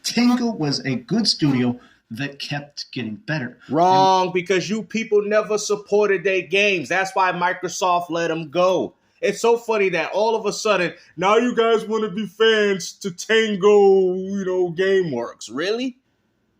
Tango was a good studio that kept getting better. Wrong, because you people never supported their games. That's why Microsoft let them go. It's so funny that all of a sudden, now you guys want to be fans to Tango, GameWorks. Really?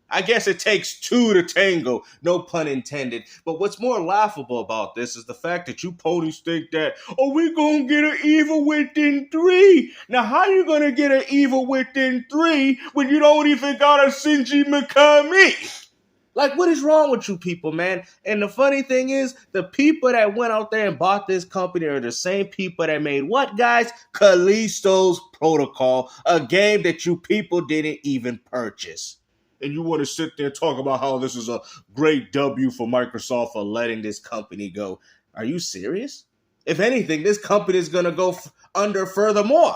I guess it takes two to tango, no pun intended. But what's more laughable about this is the fact that you ponies think that, oh, we gonna get an Evil Within 3. Now, how you gonna get an Evil Within 3 when you don't even got a Shinji Mikami? Like, what is wrong with you people, man? And the funny thing is, the people that went out there and bought this company are the same people that made what, guys? Callisto's Protocol, a game that you people didn't even purchase. And you want to sit there and talk about how this is a great W for Microsoft for letting this company go. Are you serious? If anything, this company is going to go under furthermore.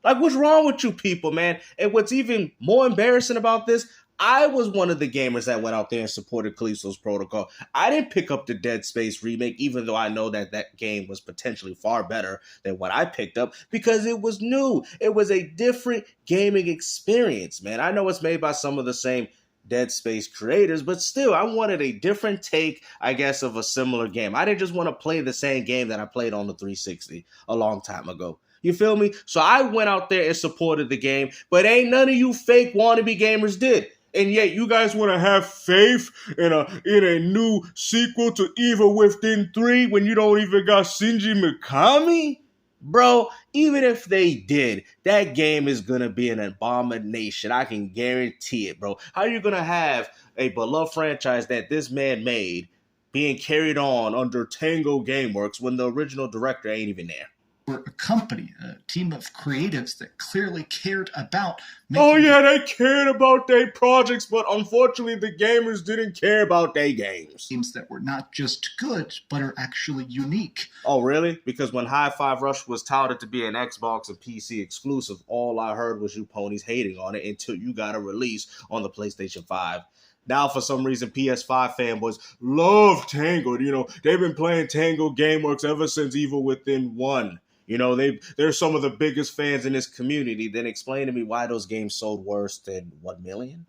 Like, what's wrong with you people, man? And what's even more embarrassing about this, I was one of the gamers that went out there and supported Callisto's Protocol. I didn't pick up the Dead Space remake, even though I know that that game was potentially far better than what I picked up, because it was new. It was a different gaming experience, man. I know it's made by some of the same Dead Space creators, but still, I wanted a different take, I guess, of a similar game. I didn't just want to play the same game that I played on the 360 a long time ago. You feel me? So I went out there and supported the game, but ain't none of you fake wannabe gamers did. And yet you guys want to have faith in a new sequel to Evil Within 3 when you don't even got Shinji Mikami? Bro, even if they did, that game is going to be an abomination. I can guarantee it, bro. How are you going to have a beloved franchise that this man made being carried on under Tango Gameworks when the original director ain't even there? We're a company, a team of creatives that clearly cared about they cared about their projects, but unfortunately the gamers didn't care about their games. Games that were not just good, but are actually unique. Oh, really? Because when Hi-Fi Rush was touted to be an Xbox and PC exclusive, all I heard was you ponies hating on it until you got a release on the PlayStation 5. Now, for some reason, PS5 fanboys love Tango. They've been playing Tango Gameworks ever since Evil Within 1. They're some of the biggest fans in this community. Then explain to me why those games sold worse than 1 million?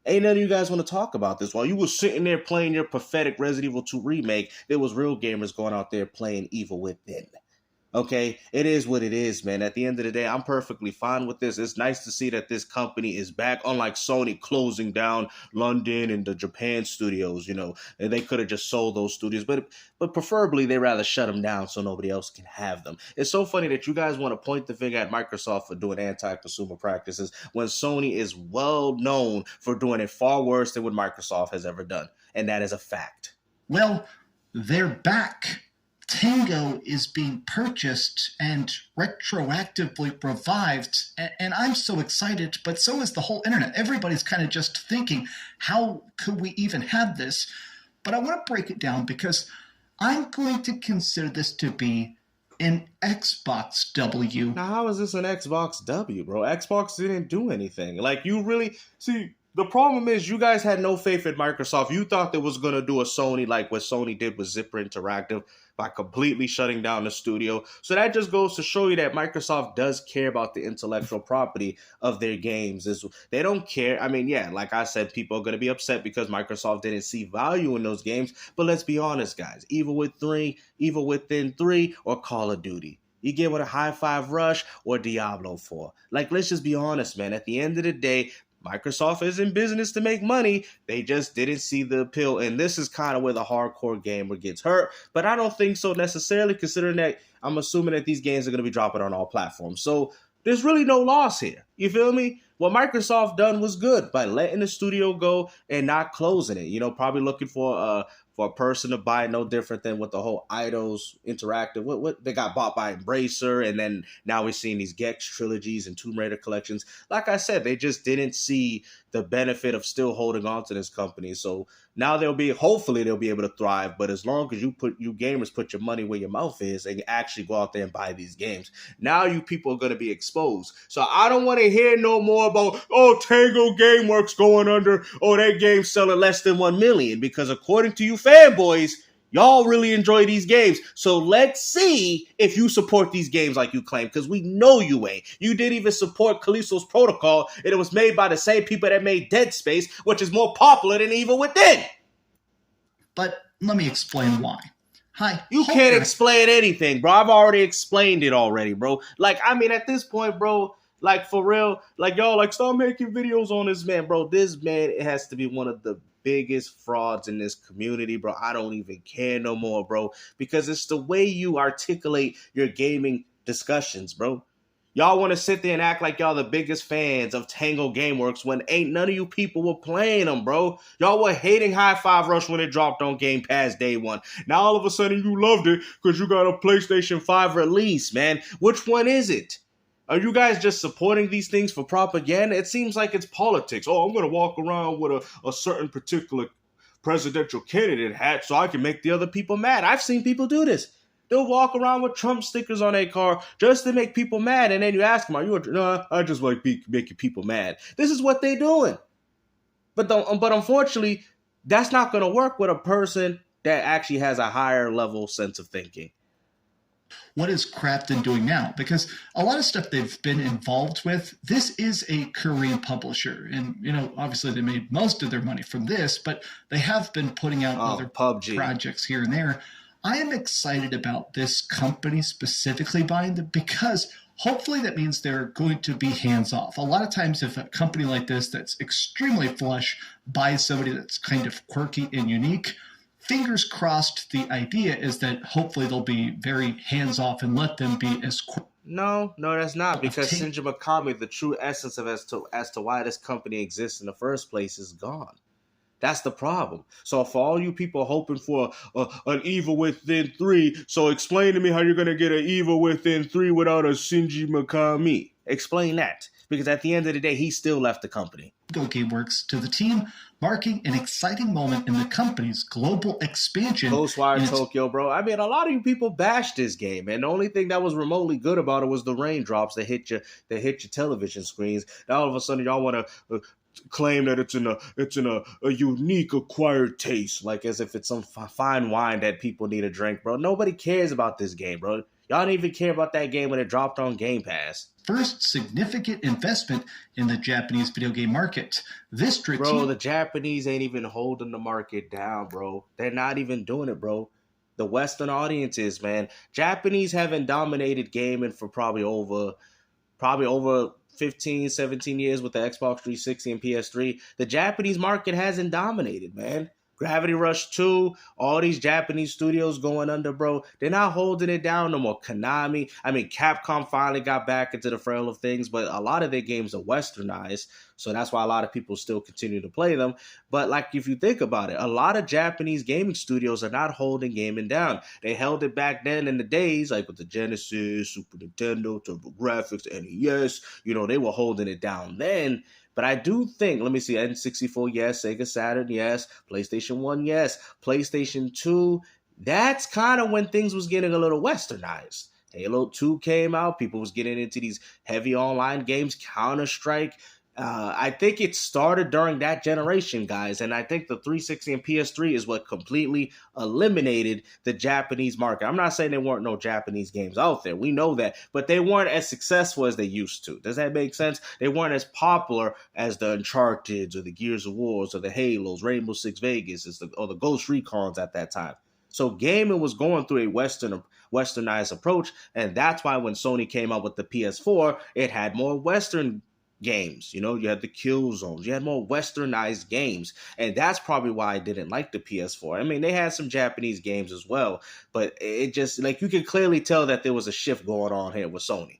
Ain't none of you guys want to talk about this. While you were sitting there playing your pathetic Resident Evil 2 remake, there was real gamers going out there playing Evil Within. Okay, it is what it is, man. At the end of the day, I'm perfectly fine with this. It's nice to see that this company is back, unlike Sony closing down London and the Japan studios, and they could have just sold those studios, but preferably they rather shut them down so nobody else can have them. It's so funny that you guys want to point the finger at Microsoft for doing anti-consumer practices when Sony is well known for doing it far worse than what Microsoft has ever done, and that is a fact. Well, they're back. Tango is being purchased and retroactively revived, and I'm so excited, but so is the whole internet. Everybody's kind of just thinking, how could we even have this? But I want to break it down because I'm going to consider this to be an Xbox W. Now, how is this an Xbox W, bro? Xbox didn't do anything. Like, you really... See, the problem is you guys had no faith in Microsoft. You thought they was going to do a Sony like what Sony did with Zipper Interactive by completely shutting down the studio. So that just goes to show you that Microsoft does care about the intellectual property of their games. They don't care. I mean, yeah, like I said, people are going to be upset because Microsoft didn't see value in those games. But let's be honest, guys. Evil Within 3, or Call of Duty. You get what a Hi-Fi Rush or Diablo 4. Like, let's just be honest, man. At the end of the day, Microsoft is in business to make money. They just didn't see the appeal. And this is kind of where the hardcore gamer gets hurt. But I don't think so necessarily, considering that I'm assuming that these games are going to be dropping on all platforms. So there's really no loss here. You feel me? What Microsoft done was good by letting the studio go and not closing it. Probably looking for a person to buy, no different than with the whole Eidos Interactive. What they got bought by Embracer, and then now we're seeing these Gex trilogies and Tomb Raider collections. Like I said, they just didn't see the benefit of still holding on to this company. So now hopefully they'll be able to thrive. But as long as you gamers put your money where your mouth is and actually go out there and buy these games, now you people are going to be exposed. So I don't want to hear no more about, Tango Gameworks going under, that game's selling less than 1 million, because according to you fanboys, Y'all really enjoy these games. So let's see if you support these games like you claim, because we know you ain't. You didn't even support Callisto's Protocol, and it was made by the same people that made Dead Space, which is more popular than Evil Within. But let me explain why. Hi. You can't explain anything, bro. I've already explained it already, bro. Like, I mean, at this point, bro, like, for real, like, y'all, like, stop making videos on this man, bro. This man, it has to be one of the biggest frauds in this community, bro. I don't even care no more, bro, because it's the way you articulate your gaming discussions, bro. Y'all want to sit there and act like y'all the biggest fans of Tango Gameworks when ain't none of you people were playing them, bro. Y'all were hating High Five Rush when it dropped on Game Pass day one. Now all of a sudden you loved it because you got a PlayStation 5 release, man. Which one is it? Are you guys just supporting these things for propaganda? It seems like it's politics. Oh, I'm going to walk around with a certain particular presidential candidate hat so I can make the other people mad. I've seen people do this. They'll walk around with Trump stickers on their car just to make people mad. And then you ask them, no, I just like making people mad. This is what they're doing. But unfortunately, that's not going to work with a person that actually has a higher level sense of thinking. What is Crafton doing now? Because a lot of stuff they've been involved with, this is a Korean publisher. And, obviously they made most of their money from this, but they have been putting out other PUBG projects here and there. I am excited about this company specifically buying them because hopefully that means they're going to be hands-off. A lot of times if a company like this that's extremely flush buys somebody that's kind of quirky and unique, fingers crossed, the idea is that hopefully they'll be very hands-off and let them be as quick. No, that's not, because Shinji Mikami, the true essence of as to why this company exists in the first place, is gone. That's the problem. So for all you people hoping for an Evil Within 3, so explain to me how you're going to get an Evil Within 3 without a Shinji Mikami. Explain that. Because at the end of the day, he still left the company. GameWorks to the team, marking an exciting moment in the company's global expansion. Ghostwire Tokyo, bro. I mean, a lot of you people bashed this game, and the only thing that was remotely good about it was the raindrops that hit your television screens. Now all of a sudden, y'all want to claim that it's in a unique acquired taste, like as if it's some fine wine that people need to drink, bro. Nobody cares about this game, bro. Y'all didn't even care about that game when it dropped on Game Pass. First significant investment in the Japanese video game market. Bro, the Japanese ain't even holding the market down, bro. They're not even doing it, bro. The Western audiences, man. Japanese haven't dominated gaming for probably over 15, 17 years with the Xbox 360 and PS3. The Japanese market hasn't dominated, man. Gravity Rush 2, all these Japanese studios going under, bro. They're not holding it down no more. Konami, I mean, Capcom finally got back into the frail of things, but a lot of their games are westernized, so that's why a lot of people still continue to play them. But like, if you think about it, a lot of Japanese gaming studios are not holding gaming down. They held it back then in the days, like with the Genesis, Super Nintendo, TurboGrafx, NES, they were holding it down then. But I do think, let me see, N64, yes. Sega Saturn, yes. PlayStation 1, yes. PlayStation 2, that's kind of when things was getting a little westernized. Halo 2 came out. People was getting into these heavy online games, Counter-Strike. I think it started during that generation, guys, and I think the 360 and PS3 is what completely eliminated the Japanese market. I'm not saying there weren't no Japanese games out there. We know that, but they weren't as successful as they used to. Does that make sense? They weren't as popular as the Uncharted or the Gears of War or the Halos, Rainbow Six Vegas, or the Ghost Recons at that time. So gaming was going through a westernized approach, and that's why when Sony came out with the PS4, it had more Western games. You had the kill zones. You had more westernized games. And that's probably why I didn't like the PS4. I mean, they had some Japanese games as well, but it just, like, you can clearly tell that there was a shift going on here with Sony.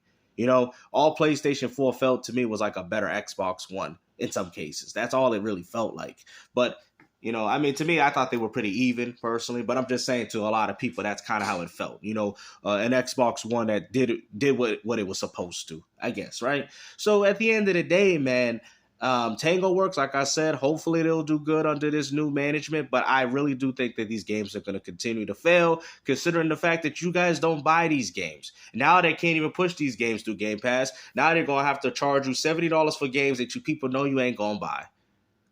All PlayStation 4 felt to me was like a better Xbox One in some cases. That's all it really felt like. But I mean, to me, I thought they were pretty even personally, but I'm just saying to a lot of people, that's kind of how it felt. An Xbox One that did what it was supposed to, I guess, right? So at the end of the day, man, Tango Works, like I said, hopefully they'll do good under this new management, but I really do think that these games are going to continue to fail, considering the fact that you guys don't buy these games. Now they can't even push these games through Game Pass. Now they're going to have to charge you $70 for games that you people know you ain't going to buy.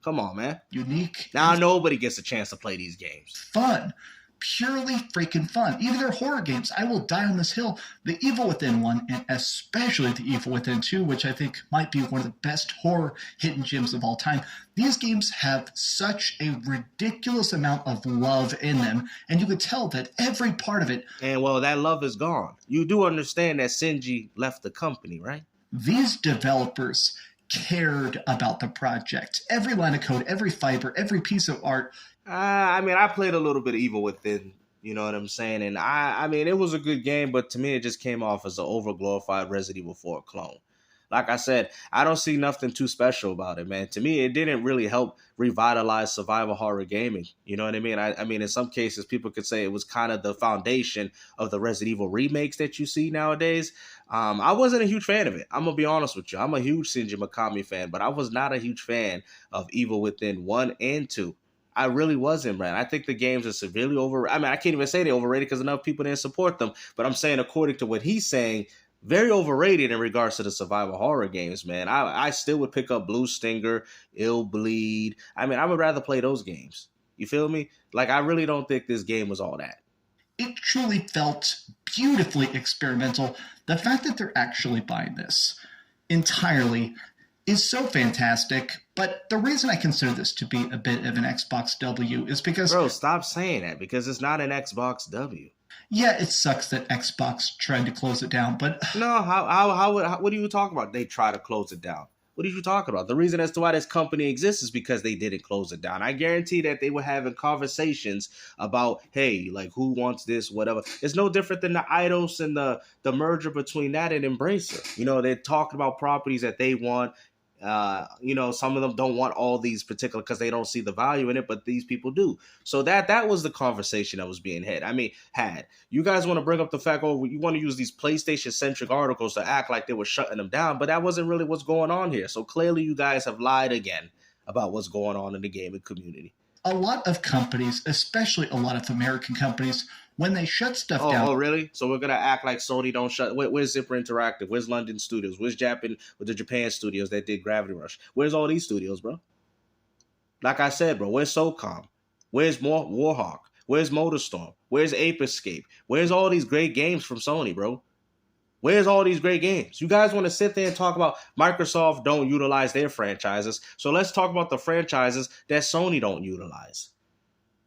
Come on, man. Unique. Now nobody gets a chance to play these games. Fun. purely freaking fun. Even their horror games, I will die on this hill. The Evil Within one, and especially the Evil Within 2, which I think might be one of the best horror hidden gems of all time. These games have such a ridiculous amount of love in them, and you could tell that every part of it. And well, that love is gone. You do understand that Shinji left the company, right? These developers cared about the project. Every line of code, every fiber, every piece of art. I mean, I played a little bit of Evil Within, you know what I'm saying? And I mean, it was a good game, but to me, it just came off as an overglorified Resident Evil 4 clone. Like I said, I don't see nothing too special about it, man. To me, it didn't really help revitalize survival horror gaming. You know what I mean? I mean, in some cases, people could say it was kind of the foundation of the Resident Evil remakes that you see nowadays. I wasn't a huge fan of it. I'm going to be honest with you. I'm a huge Shinji Mikami fan, but I was not a huge fan of Evil Within 1 and 2. I really wasn't, man. I think the games are severely overrated. I mean, I can't even say they're overrated because enough people didn't support them. But I'm saying, according to what he's saying, very overrated in regards to the survival horror games, man. I still would pick up Blue Stinger, Ill Bleed. I mean, I would rather play those games. You feel me? Like, I really don't think this game was all that. It truly felt beautifully experimental. The fact that they're actually buying this entirely is so fantastic. But the reason I consider this to be a bit of an Xbox W is because... Bro, stop saying that, because it's not an Xbox W. Yeah, it sucks that Xbox tried to close it down, but... No, what are you talking about? They try to close it down. What are you talking about? The reason as to why this company exists is because they didn't close it down. I guarantee that they were having conversations about, hey, like, who wants this, whatever. It's no different than the Eidos and the merger between that and Embracer. You know, they're talking about properties that they want. You know, some of them don't want all these particular because they don't see the value in it, but these people do. So that was the conversation that was being had. I mean, you guys want to bring up the fact, oh, you want to use these PlayStation centric articles to act like they were shutting them down, but that wasn't really what's going on here. So clearly you guys have lied again about what's going on in the gaming community. A lot of companies, especially a lot of American companies, when they shut stuff down... Oh, really? So we're going to act like Sony don't shut... Where's Zipper Interactive? Where's London Studios? Where's the Japan studios that did Gravity Rush? Where's all these studios, bro? Like I said, bro, where's SOCOM? Where's Warhawk? Where's MotorStorm? Where's Ape Escape? Where's all these great games from Sony, bro? Where's all these great games? You guys want to sit there and talk about Microsoft don't utilize their franchises. So let's talk about the franchises that Sony don't utilize.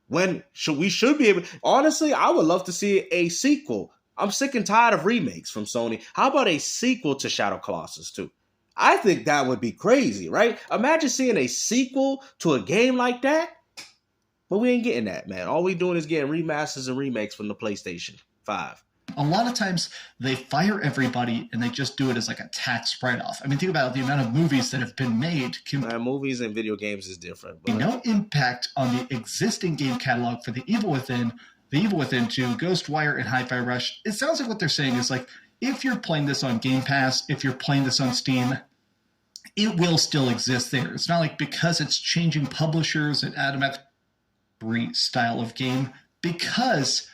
We should be able... Honestly, I would love to see a sequel. I'm sick and tired of remakes from Sony. How about a sequel to Shadow Colossus 2? I think that would be crazy, right? Imagine seeing a sequel to a game like that. But we ain't getting that, man. All we doing is getting remasters and remakes from the PlayStation 5. A lot of times they fire everybody and they just do it as like a tax write-off. I mean, think about the amount of movies that have been made. Movies and video games is different. But... no impact on the existing game catalog for the Evil Within 2, Ghostwire, and Hi-Fi Rush. It sounds like what they're saying is like, if you're playing this on Game Pass, if you're playing this on Steam, it will still exist there. It's not like because it's changing publishers and automatic style of game, because...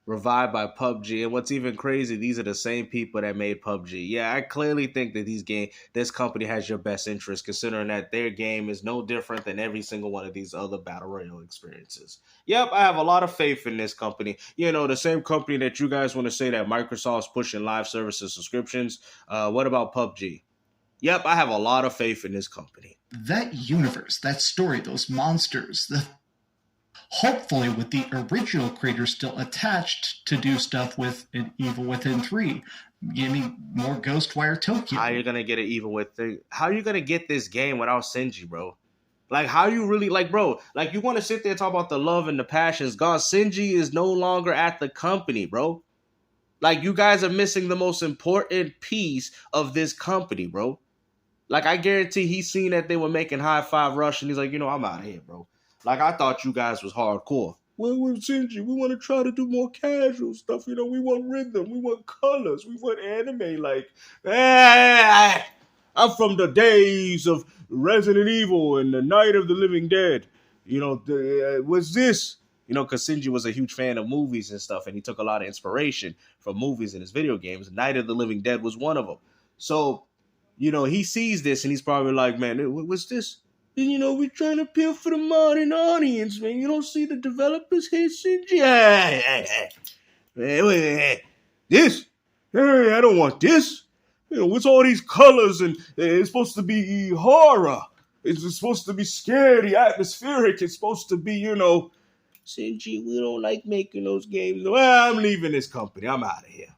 revived by PUBG. And what's even crazy, these are the same people that made PUBG. Yeah, I clearly think that this company has your best interest, considering that their game is no different than every single one of these other Battle Royale experiences. Yep, I have a lot of faith in this company. You know, the same company that you guys want to say that Microsoft's pushing live services subscriptions. What about PUBG? Yep, I have a lot of faith in this company. That universe, that story, those monsters, hopefully with the original creators still attached to do stuff with an Evil Within 3. Give me more Ghostwire Tokyo. How are you going to get an Evil Within? How are you going to get this game without Shinji, bro? Like, how you really, like, bro, like, you want to sit there and talk about the love and the passion is gone. Shinji is no longer at the company, bro. Like, you guys are missing the most important piece of this company, bro. Like, I guarantee he's seen that they were making Hi-Fi Rush, and he's like, you know, I'm out of here, bro. Like, I thought you guys was hardcore. Well, with Shinji, we want to try to do more casual stuff. You know, we want rhythm. We want colors. We want anime. Like, I'm from the days of Resident Evil and the Night of the Living Dead. You know, what's this? You know, because Shinji was a huge fan of movies and stuff, and he took a lot of inspiration from movies in his video games. Night of the Living Dead was one of them. So, you know, he sees this, and he's probably like, man, what's this? we're trying to appeal for the modern audience, man. You don't see the developers here, Shinji? Hey. Wait. This? Hey, I don't want this. What's all these colors and it's supposed to be horror. It's supposed to be scary, atmospheric. It's supposed to be, Shinji, we don't like making those games. Well, I'm leaving this company. I'm out of here.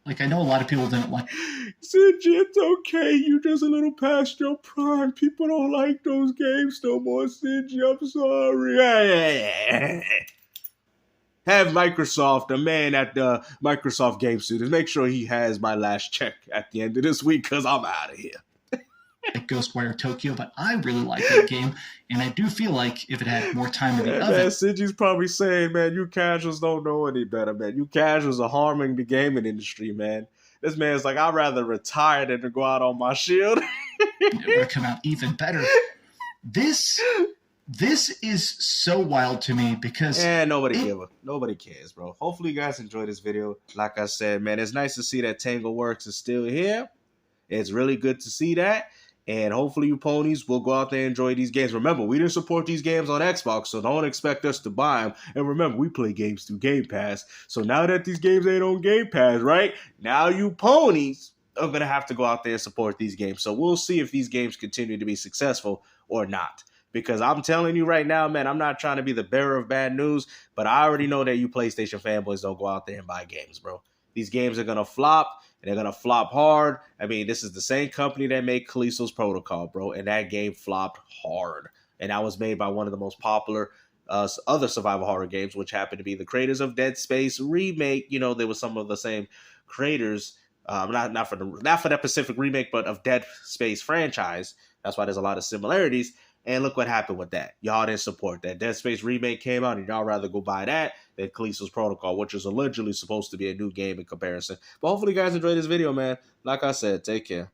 Like, I know a lot of people didn't like. Shinji, it's okay. You just a little past your prime. People don't like those games no more, Shinji. I'm sorry. Have Microsoft, the man at the Microsoft Game Studios, make sure he has my last check at the end of this week because I'm out of here. Like Ghostwire Tokyo, but I really like that game, and I do feel like if it had more time in the oven. Man, Shinji's probably saying, man, you casuals don't know any better, man. You casuals are harming the gaming industry, man. This man's like, I'd rather retire than to go out on my shield. It would come out even better. This is so wild to me because nobody cares, bro. Hopefully you guys enjoyed this video. Like I said, man, it's nice to see that Tango Works is still here. It's really good to see that. And hopefully you ponies will go out there and enjoy these games. Remember, we didn't support these games on Xbox, so don't expect us to buy them. And remember, we play games through Game Pass. So now that these games ain't on Game Pass, right? Now you ponies are going to have to go out there and support these games. So we'll see if these games continue to be successful or not. Because I'm telling you right now, man, I'm not trying to be the bearer of bad news, but I already know that you PlayStation fanboys don't go out there and buy games, bro. These games are going to flop. And they're going to flop hard. I mean, this is the same company that made Callisto's Protocol, bro. And that game flopped hard. And that was made by one of the most popular other survival horror games, which happened to be the creators of Dead Space remake. There was some of the same creators, not for that Pacific remake, but of Dead Space franchise. That's why there's a lot of similarities. And look what happened with that. Y'all didn't support that. Dead Space remake came out, and y'all rather go buy that than Callisto's Protocol, which is allegedly supposed to be a new game in comparison. But hopefully you guys enjoyed this video, man. Like I said, take care.